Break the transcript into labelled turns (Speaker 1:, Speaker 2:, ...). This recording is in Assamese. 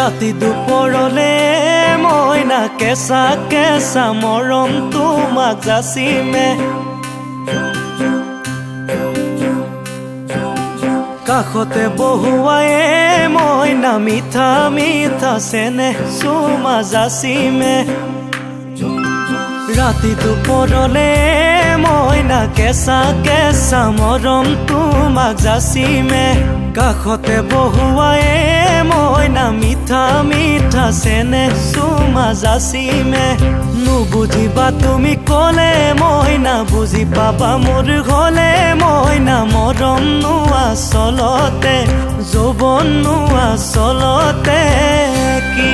Speaker 1: ৰাতি দুপৰলে মইনা কেঁচা কেঁচা মৰম তোমাক যাচিমে কাষতে বহুৱায়ে মইনা মিঠা মিঠা চেনেহ চুমা যাচিমে ৰাতি দুপৰলে মইনা কেঁচা কেঁচা মৰম তোমাক যাচিমে কাষতে বহুৱায়ে মইনা মিঠা মিঠা চেনেহ চুমা যাচিমে নুবুজিবা তুমি ক'লে মইনা বুজি পাবা মোৰ হ'লে মইনা মৰম নোৱা চলতে যৌৱন নোৱা চলতে কি